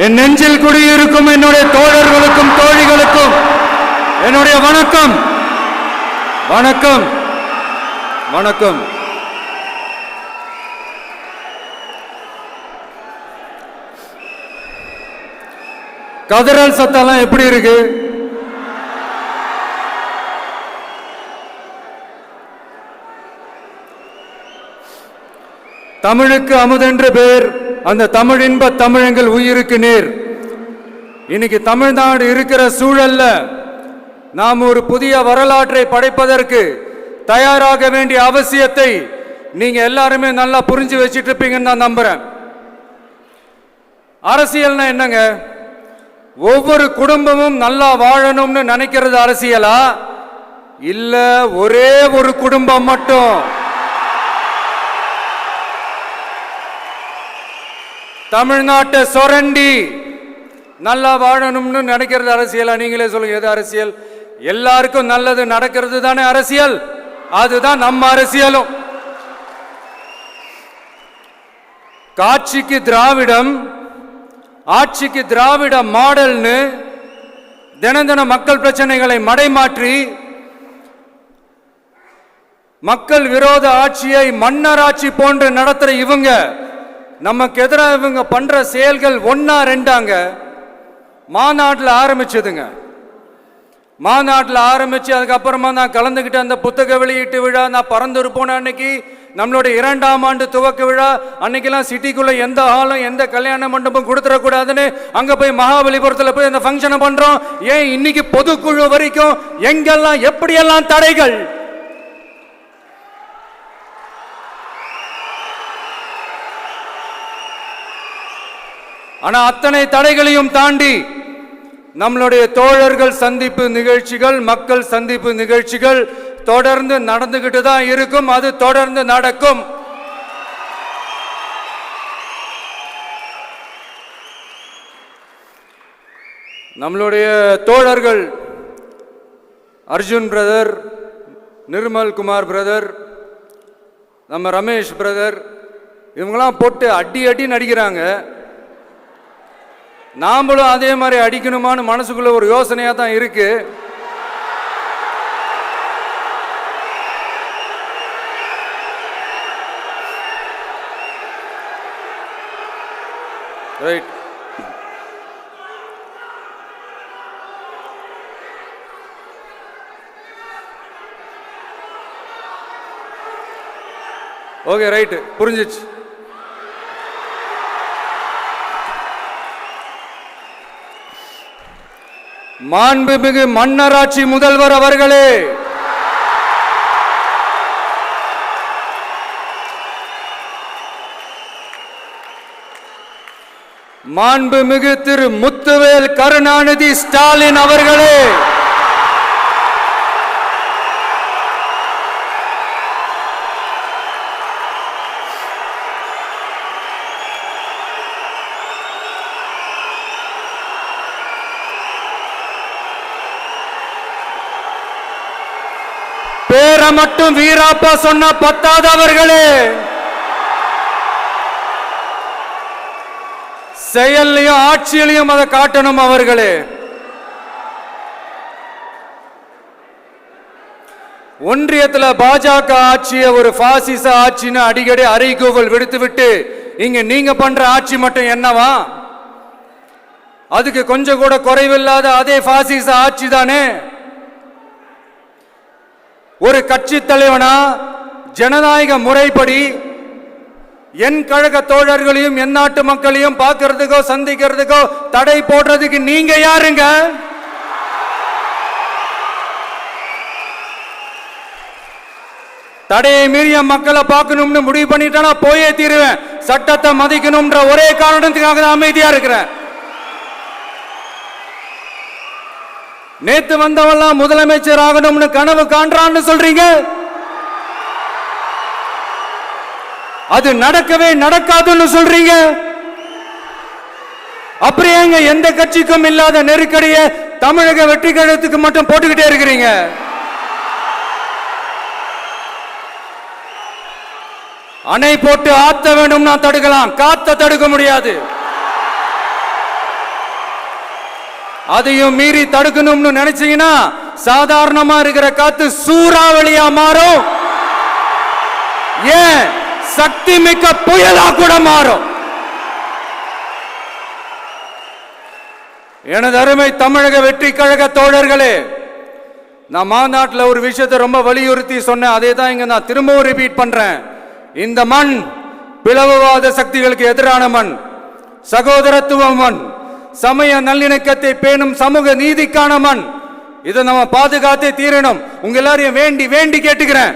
என் நெஞ்சில் குடியிருக்கும் என்னுடைய தோழர்களுக்கும் தோழிகளுக்கும் என்னுடைய வணக்கம். வணக்கம் வணக்கம். கதறல் சத்தம்லாம் எப்படி இருக்கு? தமிழுக்கு அமுதென்று பேர், அந்த தமிழ் இன்ப தமிழங்கள் உயிருக்கு நேர். இன்னைக்கு தமிழ்நாடு இருக்கிற சூழல்ல நாம் ஒரு புதிய வரலாற்றை படைப்பதற்கு தயாராக வேண்டிய அவசியத்தை நீங்க எல்லாருமே நல்லா புரிஞ்சு வச்சிட்டு இருப்பீங்கன்னு நான் நம்புறேன். அரசியல்னா என்னங்க? ஒவ்வொரு குடும்பமும் நல்லா வாழணும்னு நினைக்கிறது அரசியலா? இல்ல ஒரே ஒரு குடும்பம் மட்டும் தமிழ்நாட்டை சொரண்டி நல்லா வாழணும்னு நினைக்கிறது அரசியலா? நீங்களே சொல்லுங்க, எது அரசியல்? எல்லாருக்கும் நல்லது நடக்கிறது தானே அரசியல். அதுதான் நம்ம அரசியலும். காட்சிக்கு திராவிடம், ஆட்சிக்கு திராவிட மாடல்னு தினம் தினம் மக்கள் பிரச்சனைகளை மடைமாற்றி மக்கள் விரோத ஆட்சியை மன்னராட்சி போன்று நடத்துற இவங்க, நமக்கு எதிராக இவங்க பண்ற செயல்கள் ஒன்னா ரெண்டாங்க. மாநாட்டில் ஆரம்பிச்சதுங்க. மாநாட்டில் ஆரம்பிச்சு அதுக்கப்புறமா நான் கலந்துக்கிட்ட அந்த புத்தக வெளியீட்டு விழா, நான் பறந்துரு போன அன்னைக்கு நம்மளுடைய 2ஆம் ஆண்டு துவக்க விழா அன்னைக்கெல்லாம் சிட்டிக்குள்ள எந்த ஹாலும் எந்த கல்யாண மண்டபம் கொடுத்துடக்கூடாதுன்னு அங்க போய் மகாபலிபுரத்தில் போய் அந்த ஃபங்க்ஷனை பண்றோம். ஏன் இன்னைக்கு பொதுக்குழு வரைக்கும் எங்கெல்லாம் எப்படியெல்லாம் தடைகள்? ஆனா அத்தனை தடைகளையும் தாண்டி நம்மளுடைய தோழர்கள் சந்திப்பு நிகழ்ச்சிகள், மக்கள் சந்திப்பு நிகழ்ச்சிகள் தொடர்ந்து நடந்துகிட்டு தான் இருக்கும். அது தொடர்ந்து நடக்கும். நம்மளுடைய தோழர்கள் அர்ஜுன் பிரதர், நிர்மல் குமார் பிரதர், நம்ம ரமேஷ் பிரதர், இவங்கெல்லாம் போட்டு அடி அடி நடிக்கிறாங்க. நாமளும் அதே மாதிரி அடிக்கணுமான்னு மனசுக்குள்ள ஒரு யோசனையா தான் இருக்கு. ரைட். ஓகே, ரைட்டு, புரிஞ்சிச்சு. மாண்புமிகு மன்னராட்சி முதல்வர் அவர்களே, மாண்புமிகு திரு முத்துவேல் கருணாநிதி ஸ்டாலின் அவர்களே, பேரை மட்டும் வீராப்பா சொன்ன பத்தாதவர்களே, செயல்லையும் ஆட்சியிலையும் அதை காட்டணும் அவர்களே. ஒன்றியத்தில் பாஜக ஆட்சியை ஒரு பாசிச ஆட்சின்னு அடிக்கடி அறைகூவல் விடுத்துவிட்டு இங்க நீங்க பண்ற ஆட்சி மட்டும் என்னவா? அதுக்கு கொஞ்சம் கூட குறைவில்லாத அதே பாசிச ஆட்சி தானே. ஒரு கட்சி தலைவனா ஜனநாயக முறைப்படி என் கழக தோழர்களையும் என் நாட்டு மக்களையும் பார்க்கறதுக்கோ சந்திக்கிறதுக்கோ தடை போடுறதுக்கு நீங்க யாருங்க? தடையை மீறிய மக்களை பார்க்கணும்னு முடிவு பண்ணிட்டா போயே தீருவேன். சட்டத்தை மதிக்கணும்ன்ற ஒரே காரணத்துக்காக தான் அமைதியா இருக்கிறேன். நேத்து வந்தவெல்லாம் முதலமைச்சர் ஆகணும்னு கனவு காண்றான்னு சொல்றீங்க. அது நடக்கவே நடக்காதுன்னு சொல்றீங்க. அப்படியே எந்த கட்சிக்கும் இல்லாத நெருக்கடியை தமிழக வெற்றி கழகத்துக்கு மட்டும் போட்டுக்கிட்டே இருக்கிறீங்க. அணை போட்டு ஆத்த வேண்டும்னா தடுக்கலாம், காத்த தடுக்க முடியாது. அதையும் மீறி தடுக்கணும்னு நினைச்சீங்கன்னா சாதாரணமா இருக்கிற காத்து சூறாவளியா மாறும், ஏன் சக்தி மிக்க புயலா கூட மாறும். எனது அருமை தமிழக வெற்றி கழக தோழர்களே, நான் மாநாட்டில் ஒரு விஷயத்தை ரொம்ப வலியுறுத்தி சொன்னேன். அதே தான் இங்க நான் திரும்பவும் ரிப்பீட் பண்றேன். இந்த மண் பிளவுவாத சக்திகளுக்கு எதிரான மண், சகோதரத்துவ மண், சமய நல்லிணக்கத்தை பேணும் சமூக நீதிக்கான மண். இதை நம்ம பாதுகாத்தே தீரணும். உங்க எல்லாரையும் வேண்டி வேண்டி கேட்டுக்கிறேன்.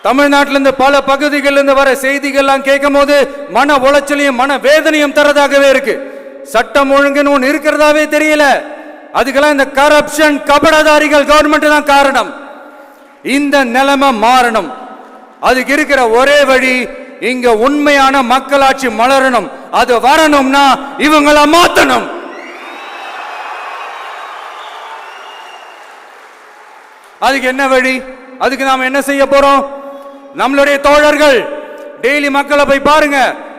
தமிழ்நாட்டிலிருந்து பல பகுதிகளிலிருந்து வர செய்திகள்லாம் கேட்கும் போது மன உளைச்சலையும் மன வேதனையும் தரதாகவே இருக்கு. சட்டம் ஒழுங்குன்னு ஒன்று இருக்கிறதாவே தெரியல. அதுக்கெல்லாம் இந்த கரப்ஷன் கபடதாரிகள் கவர்மெண்ட் தான் காரணம். இந்த நிலைமை மாறணும். அதுக்கு இருக்கிற ஒரே வழி, இங்க உண்மையான மக்களாட்சி மலரணும். அது வரணும்னா இவங்களை மாத்தணும். அதுக்கு என்ன வழி? அதுக்கு நாம என்ன செய்ய போறோம்? நம்மளுடைய தோழர்கள் டெய்லி மக்களை போய் பாருங்க,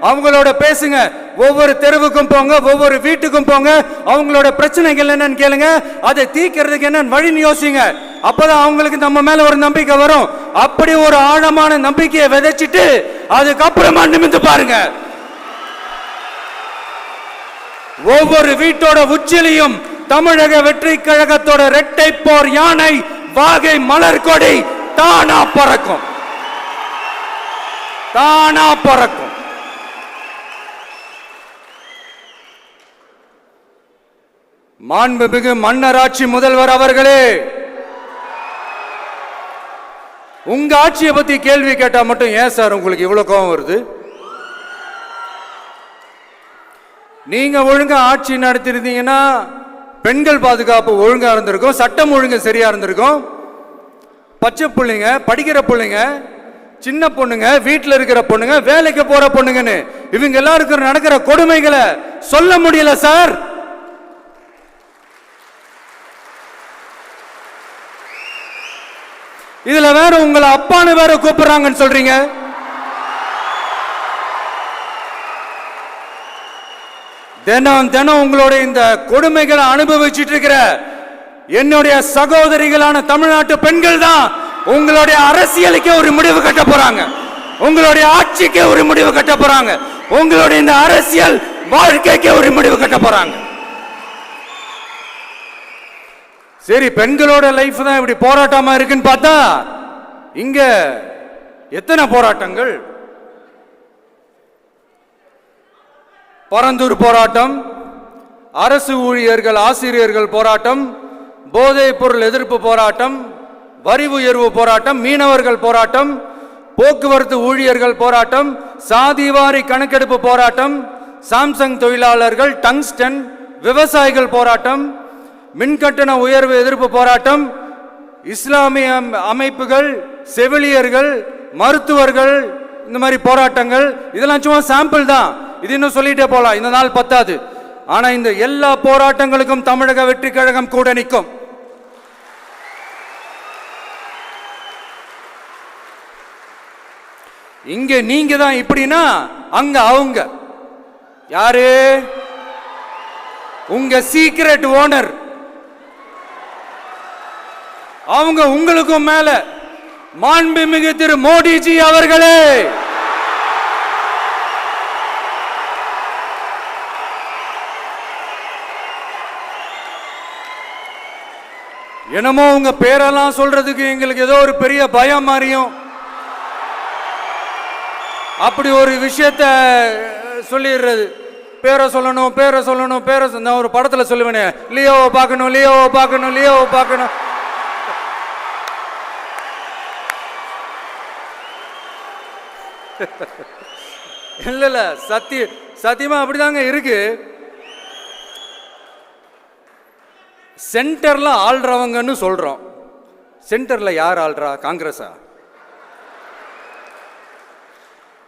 அவங்களோட பேசுங்க, ஒவ்வொரு தெருவுக்கும் போங்க, ஒவ்வொரு வீட்டுக்கும் போங்க, அவங்களோட பிரச்சனைகள் என்னன்னு கேளுங்க, அதை தீர்க்கிறதுக்கு என்னன்னு வழின்னு யோசிங்க. அப்பதான் அவங்களுக்கு நம்ம மேல ஒரு நம்பிக்கை வரும். அப்படி ஒரு ஆழமான நம்பிக்கையை விதைச்சிட்டு அதுக்கப்புறமா நிமிந்து பாருங்க. ஒவ்வொரு வீட்டோட உச்சிலையும் தமிழக வெற்றி கழகத்தோட இரட்டை போர் யானை வாகை மலர் கொடி தானா பறக்கும், தானா பறக்கும். மாண்புமிகு மன்னராட்சி முதல்வர் அவர்களே, உங்க ஆட்சியை பத்தி கேள்வி கேட்டா மட்டும் ஏன் சார் உங்களுக்கு இவ்வளவு கோபம் வருது? நீங்க ஒழுங்கா ஆட்சி நடத்திருந்தீங்கன்னா பெண்கள் பாதுகாப்பு ஒழுங்கா இருந்திருக்கும், சட்டம் ஒழுங்கு சரியா இருந்திருக்கும். பச்சை பிள்ளைங்க, படிக்கிற பிள்ளைங்க, சின்ன பொண்ணுங்க, வீட்டில் இருக்கிற பொண்ணுங்க, வேலைக்கு போற பொண்ணுங்கன்னு இவங்க எல்லாருக்கும் நடக்கிற கொடுமைகளை சொல்ல முடியல சார். இதுல வேற உங்களை அப்பான்னு வேற கூப்பிடுறாங்கன்னு சொல்றீங்க. தினம் தினம் உங்களுடைய இந்த கொடுமைகளை அனுபவிச்சுட்டு இருக்கிற என்னுடைய சகோதரிகளான தமிழ்நாட்டு பெண்கள் தான் உங்களுடைய அரசியலுக்கே ஒரு முடிவு கட்ட போறாங்க, உங்களுடைய ஆட்சிக்கே ஒரு முடிவு கட்ட போறாங்க, உங்களுடைய இந்த அரசியல் வாழ்க்கைக்கே ஒரு முடிவு கட்ட போறாங்க. சரி, பெண்களோட லைஃப் தான் இப்படி போராட்டமா இருக்குன்னு பார்த்தா இங்க எத்தனை போராட்டங்கள்? பரந்தூர் போராட்டம், அரசு ஊழியர்கள் ஆசிரியர்கள் போராட்டம், போதைப் பொருள் எதிர்ப்பு போராட்டம், வரி உயர்வு போராட்டம், மீனவர்கள் போராட்டம், போக்குவரத்து ஊழியர்கள் போராட்டம், சாதிவாரி கணக்கெடுப்பு போராட்டம், சாம்சங் தொழிலாளர்கள், டங்ஸ்டன், விவசாயிகள் போராட்டம், மின்கட்டண உயர்வு எதிர்ப்பு போராட்டம், இஸ்லாமிய அமைப்புகள், செவிலியர்கள், மருத்துவர்கள், இந்த மாதிரி போராட்டங்கள். இதெல்லாம் சும்மா சாம்பிள் தான். இது இன்னும் சொல்லிட்டே போலாம், இந்த நாள் பத்தாது. ஆனா இந்த எல்லா போராட்டங்களுக்கும் தமிழக வெற்றி கழகம் கூட நிற்கும். இங்க நீங்க தான் இப்படின்னா அங்க அவங்க யாரு? உங்க சீக்ரெட் ஓனர். அவங்க உங்களுக்கும் மேல மாண்புமிகு திரு மோடிஜி அவர்களே, என்னமோ உங்க பேரெல்லாம் சொல்றதுக்கு எங்களுக்கு ஏதோ ஒரு பெரிய பயம் மாறியும் அப்படி ஒரு விஷயத்த சொல்லிடுறது. பேரை சொல்லணும், பேரை சொல்லணும், பேரை. நான் ஒரு படத்துல சொல்லுவேனே, லியோவை பார்க்கணும், லியோவை பார்க்கணும், லியோவை பார்க்கணும். இல்ல இல்ல, சத்தியமா அப்படிதாங்க இருக்கு. சென்டர்ல ஆள்றவங்கன்னு சொல்றோம். சென்டர்ல யார் ஆள்றா? காங்கிரஸா?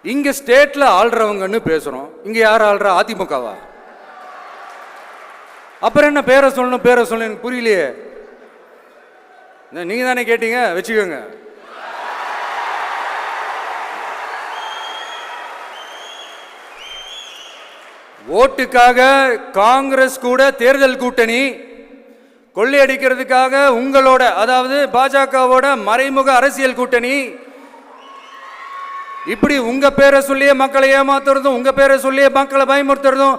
இங்க ஸ்டேட்ல ஆள்றவங்கன்னு பேசுறோம். இங்க யார் ஆள்றா? அதிமுகவா? அப்புறம் என்ன பேரை சொல்லணும், பேரை சொல்லணும்? எனக்கு புரியலையே. நீங்க தானே கேட்டீங்க, வச்சுக்கோங்க. ஓட்டுக்காக காங்கிரஸ் கூட தேர்தல் கூட்டணி, கொள்ளையடிக்கிறதுக்காக உங்களோட அதாவது பாஜகவோட மறைமுக அரசியல் கூட்டணி, இப்படி உங்க பேரை சொல்லியே மக்களை ஏமாத்துறதும் உங்க பேரை சொல்லியே மக்களை பயமுறுத்துறதும்,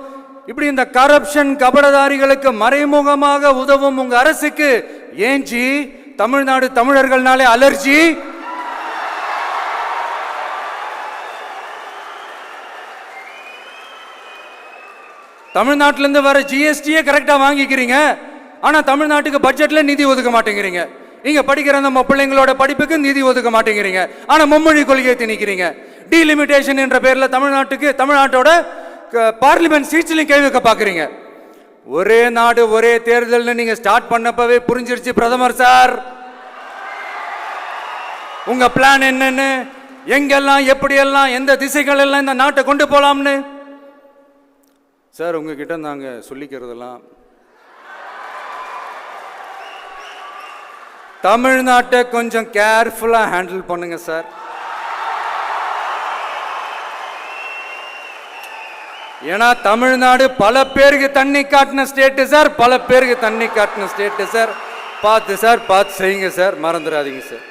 இப்படி இந்த கரப்ஷன் கபடதாரிகளுக்கு மறைமுகமாக உதவும் உங்க அரசுக்கு ஏஞ்சி தமிழ்நாடு தமிழர்கள்னாலே அலர்ஜி. தமிழ்நாட்டிலிருந்து வர ஜிஎஸ்டியே கரெக்டா வாங்கிக்கிறீங்க, ஆனா தமிழ்நாட்டுக்கு பட்ஜெட்ல நிதி ஒதுக்க மாட்டேங்கிறீங்க. இங்க படிக்கிற நம்ம பிள்ளைங்களோட படிப்புக்கு நிதி ஒதுக்க மாட்டேங்கிறீங்க, ஆனா மும்மொழி கொள்கையை திணிக்கிறீங்க. டீலிமிட்டேஷன் என்ற பேர்ல தமிழ்நாட்டோட பார்லிமெண்ட் சீட்ஸ்லையும் கை வைக்க பாக்குறீங்க. ஒரே நாடு ஒரே தேர்தல் நீங்க ஸ்டார்ட் பண்ணப்பவே புரிஞ்சிருச்சு பிரதமர் சார் உங்க பிளான் என்னன்னு, எங்கெல்லாம் எப்படியெல்லாம் எந்த திசைகள் எல்லாம் இந்த நாட்டை கொண்டு போலாம்னு. சார் உங்ககிட்ட நாங்க சொல்லிக்கிறதெல்லாம் தமிழ்நாட்டை கொஞ்சம் கேர்ஃபுல்லா ஹேண்டில் பண்ணுங்க சார். ஏன்னா தமிழ்நாடு பல பேருக்கு தண்ணி காட்டின ஸ்டேட் சார், பல பேருக்கு தண்ணி காட்டின ஸ்டேட் சார். பார்த்து சார், பார்த்து செய்யுங்க சார், மறந்துடாதீங்க சார்.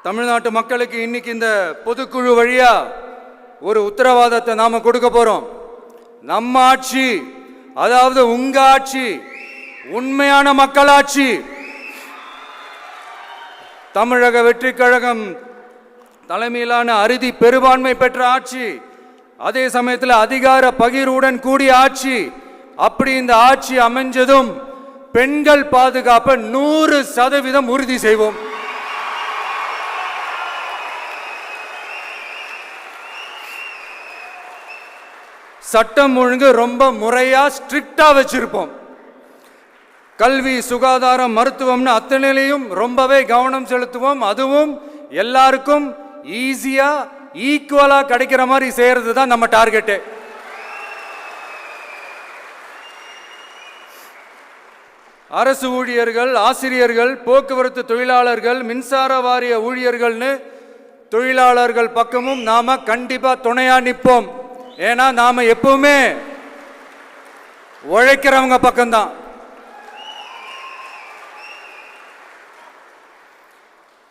தமிழ்நாட்டு மக்களுக்கு இன்னைக்கு இந்த பொதுக்குழு வழியா ஒரு உத்தரவாதத்தை நாம கொடுக்க போறோம். நம்ம ஆட்சி, அதாவது உங்க ஆட்சி, உண்மையான மக்களாட்சி, தமிழக வெற்றி கழகம் தலைமையிலான அறுதி பெரும்பான்மை பெற்ற ஆட்சி, அதே சமயத்தில் அதிகார பகிர்வுடன் கூடிய ஆட்சி. அப்படி இந்த ஆட்சி அமைஞ்சதும் பெண்கள் பாதுகாப்பை 100% உறுதி செய்வோம். சட்டம் ஒழுங்கு ரொம்ப முறையா ஸ்ட்ரிக்டா வச்சிருப்போம். கல்வி, சுகாதாரம், மருத்துவம்னு அத்தனையிலையும் ரொம்பவே கவனம் செலுத்துவோம். அதுவும் எல்லாருக்கும் ஈஸியா ஈக்குவலா கிடைக்கிற மாதிரி செய்யறது தான் நம்ம டார்கெட். அரசு ஊழியர்கள், ஆசிரியர்கள், போக்குவரத்து தொழிலாளர்கள், மின்சார வாரிய ஊழியர்கள்னு தொழிலாளர்கள் பக்கமும் நாம கண்டிப்பா துணையா நிற்போம். ஏன்னா நாம எப்பவுமே உழைக்கிறவங்க பக்கம்தான்.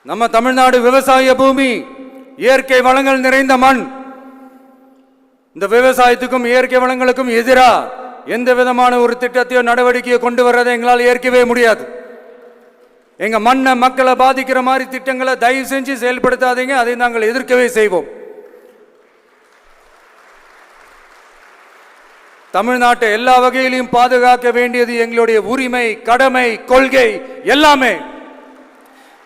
நம்ம தமிழ்நாடு விவசாய பூமி, இயற்கை வளங்கள் நிறைந்த மண். இந்த விவசாயத்துக்கும் இயற்கை வளங்களுக்கும் எதிரா எந்த விதமான ஒரு திட்டத்தையோ நடவடிக்கையோ கொண்டு வர்றதை எங்களால் ஏற்கவே முடியாது. எங்க மண்ணை மக்களை பாதிக்கிற மாதிரி திட்டங்களை தயவு செஞ்சு செயல்படுத்தாதீங்க, அதை நாங்கள் எதிர்க்கவே செய்வோம். தமிழ்நாட்டை எல்லா வகையிலும் பாதுகாக்க வேண்டியது எங்களுடைய உரிமை, கடமை, கொள்கை எல்லாமே.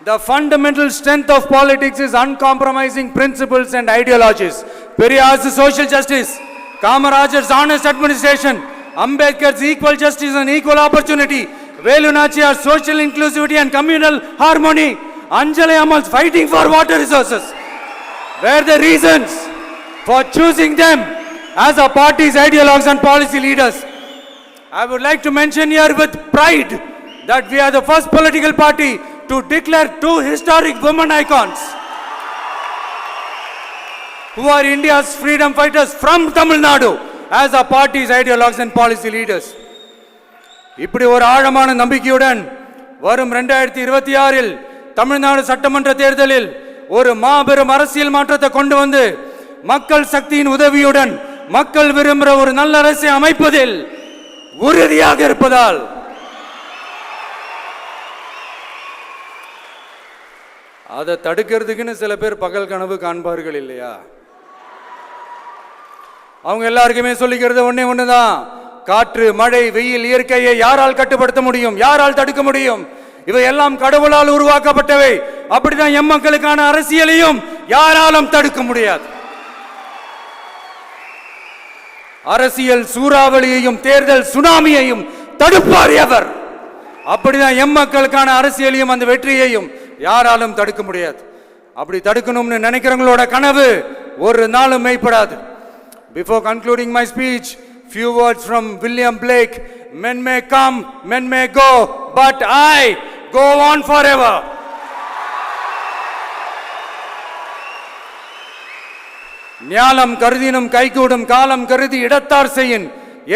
The fundamental strength of politics is uncompromising principles and ideologies. Periyar's social justice, Kamarajar's honest administration, Ambedkar's equal justice and equal opportunity, Velu Nachiyar's social inclusivity and communal harmony, Anjali Ammal's fighting for water resources were the reasons for choosing them as our party's ideologues and policy leaders. I would like to mention here with pride that we are the first political party to declare two historic women icons who are India's freedom fighters from Tamil Nadu as our party's ideologues and policy leaders. இப்படி ஒரு ஆழமான நம்பிக்கையுடன் வரும் 2026 தமிழ்நாடு சட்டமன்ற தேர்தலில் ஒரு மாபெரும் அரசியல் மாற்றத்தை கொண்டு வந்து மக்கள் சக்தியின் உதவியுடன் மக்கள் விரும்புகிற ஒரு நல்ல அரசை அமைப்பதில் உறுதியாக இருப்பதால் அதை தடுக்கிறதுக்குன்னு சில பேர் பகல் கனவு காண்பார்கள் இல்லையா? அவங்க எல்லாருக்குமே சொல்லிக்கிறது ஒண்ணுதான், காற்று, மழை, வெயில், இயற்கையை யாரால் கட்டுப்படுத்த முடியும்? யாரால் தடுக்க முடியும்? இவை எல்லாம் கடவுளால் உருவாக்கப்பட்டவை. அப்படிதான் எம் மக்களுக்கான அரசியலையும் யாராலும் தடுக்க முடியாது. அரசியல் சூறாவளியையும் தேர்தல் சுனாமியையும் தடுப்பார் எவர். அப்படிதான் எம் மக்களுக்கான அரசியலையும் அந்த வெற்றியையும் யாராலும் தடுக்க முடியாது. அப்படி தடுக்கணும்னு நினைக்கிறவங்களோட கனவு ஒரு நாளும் மெய்ப்படாது. Before concluding my speech, few words from William Blake. Men may come, men may go, but I go on forever. ஞாலம் கருதினும் கைகூடும் காலம் கருதி இடத்தார் செய்யின்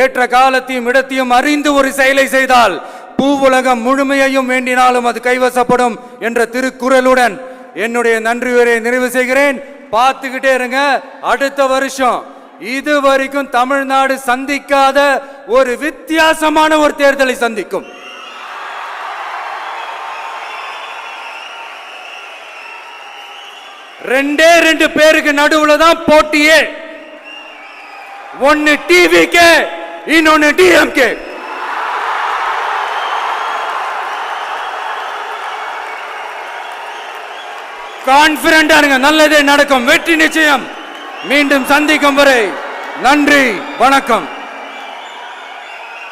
ஏற்ற காலத்தையும் இடத்தையும் அறிந்து ஒரு செயலை செய்தால் பூவுலகம் முழுமையையும் வேண்டினாலும் அது கைவசப்படும் என்ற திருக்குறளுடன் என்னுடைய நன்றி உரையை நிறைவு செய்கிறேன். பார்த்துக்கிட்டே இருங்க. அடுத்த வருஷம் இது வரைக்கும் தமிழ்நாடு சந்திக்காத ஒரு வித்தியாசமான ஒரு தேர்தலை சந்திக்கும். ரெண்டே ரெண்டு பேருக்கு நடுவுல தான் போட்டியே. ஒன்னு டிவிகே, இன்னொன்னு டிஎம்கே. கான்பிடண்டா இருங்க, நல்லதே நடக்கும், வெற்றி நிச்சயம். மீண்டும் சந்திக்கும் வரை நன்றி, வணக்கம்.